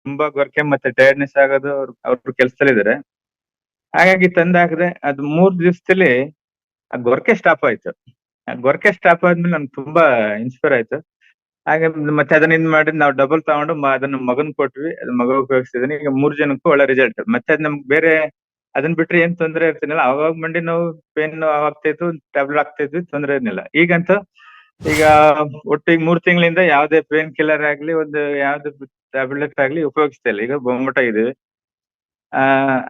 ತುಂಬಾ ಗೊರಕೆ ಮತ್ತೆ ಟೈರ್ಡ್ನೆಸ್ ಆಗೋದು ಅವ್ರ ಕೆಲ್ಸದಲ್ಲಿದ್ದಾರೆ. ಹಾಗಾಗಿ ತಂದ್ ಹಾಕಿದೆ. ಅದು 3 ದಿವಸದಲ್ಲಿ ಆ ಗೊರಕೆ ಸ್ಟಾಪ್ ಆಯ್ತು. ಆ ಗೊರಕೆ ಸ್ಟಾಪ್ ಆದ್ಮೇಲೆ ನನ್ಗೆ ತುಂಬಾ ಇನ್ಸ್ಪೈರ್ ಆಯ್ತು. ಹಾಗೆ ಮತ್ತೆ ಅದನ್ನ ಇದ್ ಮಾಡಿ ನಾವು ಡಬಲ್ ತಗೊಂಡು ಅದನ್ನ ಮಗನ್ ಕೊಟ್ವಿ. ಅದ್ ಮಗ ಉಪಯೋಗಿಸ್ತಿದ್ದಾನೆ. ಈಗ 3 ಜನಕ್ಕೂ ಒಳ್ಳೆ ರಿಸಲ್ಟ್. ಮತ್ತೆ ಅದ್ ನಮ್ಗೆ ಬೇರೆ ಅದನ್ ಬಿಟ್ರೆ ಏನ್ ತೊಂದ್ರೆ ಇರ್ತಿರ್ಲಿಲ್ಲ. ಅವಾಗ ಮಂಡಿ ನೋವು ಪೇನ್ ಆಗ್ತಾ ಇತ್ತು, ಟ್ಯಾಬ್ಲೆಟ್ ಆಗ್ತಾ ಇದ್ವಿ, ತೊಂದ್ರೆ ಏನಿಲ್ಲ. ಈಗಂತೂ ಈಗ ಒಟ್ಟು ಈಗ 3 ತಿಂಗಳಿಂದ ಯಾವ್ದೇ ಪೇನ್ ಕಿಲ್ಲರ್ ಆಗ್ಲಿ, ಒಂದು ಯಾವ್ದು ಟ್ಯಾಬ್ಲೆಟ್ ಆಗ್ಲಿ ಉಪಯೋಗಿಸ್ತಾ ಇಲ್ಲ. ಈಗ ಬೊಂಬಟಾಗಿದ್ದೀವಿ.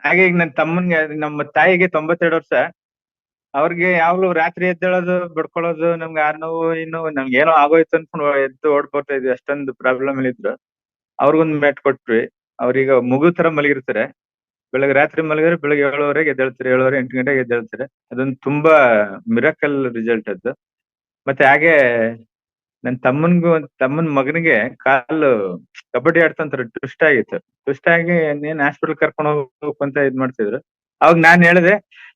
ಹಾಗೆ ಈಗ ನನ್ ತಮ್ಮನ್ಗೆ, ನಮ್ಮ ತಾಯಿಗೆ 92 ವರ್ಷ. ಅವ್ರಿಗೆ ಯಾವಾಗ್ಲೂ ರಾತ್ರಿ ಎದ್ದೇಳೋದು, ಬಡ್ಕೊಳ್ಳೋದು, ನಮ್ಗೆ ಆ ನೋವು ಈ ನೋವು, ನಮ್ಗೆ ಏನೋ ಆಗೋಯ್ತು ಅನ್ಕೊಂಡು ಎದ್ದು ಓಡ್ ಬರ್ತಾ ಇದ್ವಿ. ಅಷ್ಟೊಂದು ಪ್ರಾಬ್ಲಮ್ ಅಲ್ಲಿ ಇದ್ರು. ಅವ್ರಿಗೊಂದು ಮ್ಯಾಟ್ ಕೊಟ್ವಿ. ಅವ್ರೀಗ ಮಗು ತರ ಮಲಗಿರ್ತಾರೆ. ಬೆಳಗ್ಗೆ ರಾತ್ರಿ ಮಲಗಿದ್ರೆ ಬೆಳಗ್ಗೆ 7:30ಗೆ ಎದ್ದೇಳ್ತಾರೆ. 7:30 8 ಗಂಟೆಗೆ ಎದ್ದೇಳ್ತಾರೆ. ಅದೊಂದು ತುಂಬಾ ಮಿರಾಕಲ್ ರಿಸಲ್ಟ್ ಅದು. ಮತ್ತೆ ಹಾಗೆ ನನ್ ತಮ್ಮನ್ ಮಗನಿಗೆ ಕಾಲು ಕಬಡ್ಡಿ ಆಡ್ತಂತಾರೆ, ಟ್ವಿಸ್ಟ್ ಆಗಿತ್ತು. ಟ್ವಿಸ್ಟ್ ಆಗಿ ನೀನ್ ಹಾಸ್ಪಿಟಲ್ ಕರ್ಕೊಂಡು ಹೋಗ್ಬೇಕು ಅಂತ ಇದ್ ಮಾಡ್ತಿದ್ರು. ಅವಾಗ ನಾನ್ ಹೇಳಿದೆ,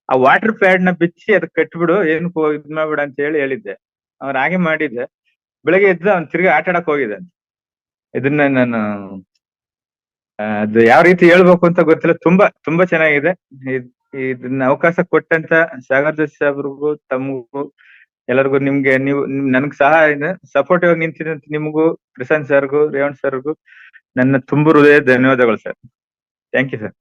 ಆ ವಾಟರ್ ಪ್ಯಾಡ್ ನ ಬಿಚ್ಚಿ ಅದಕ್ಕೆ ಕಟ್ಬಿಡು, ಏನು ಇದ್ ಮಾಡ್ಬಿಡ ಅಂತ ಹೇಳಿದ್ದೆ. ಅವ್ರ ಹಾಗೆ ಮಾಡಿದ್ದೆ. ಬೆಳಗ್ಗೆ ಎದ್ದು ಅವ್ನ್ ತಿರ್ಗಿ ಆಟ ಆಡಕ್ ಹೋಗಿದ್ದಾನೆ. ಇದನ್ನ ನಾನು ಅದು ಯಾವ ರೀತಿ ಹೇಳ್ಬೇಕು ಅಂತ ಗೊತ್ತಿಲ್ಲ. ತುಂಬಾ ತುಂಬಾ ಚೆನ್ನಾಗಿದೆ. ಇದನ್ನ ಅವಕಾಶ ಕೊಟ್ಟಂತ ಸಾಗರ್ ಜೋಶಿ ಸಾಹೇಬ್ರಿಗೂ, ತಮಗೂ, ಎಲ್ಲರಿಗೂ, ನಿಮ್ಗೆ, ನೀವು ನನ್ಗ್ ಸಪೋರ್ಟಿವ್ ಆಗಿ ನಿಂತಿದಂತ ನಿಮಗೂ, ಪ್ರಶಾಂತ್ ಸರ್ಗೂ, ರೇವಣ್ ಸರ್ಗೂ ನನ್ನ ತುಂಬು ಹೃದಯ ಧನ್ಯವಾದಗಳು ಸರ್. Thank you sir.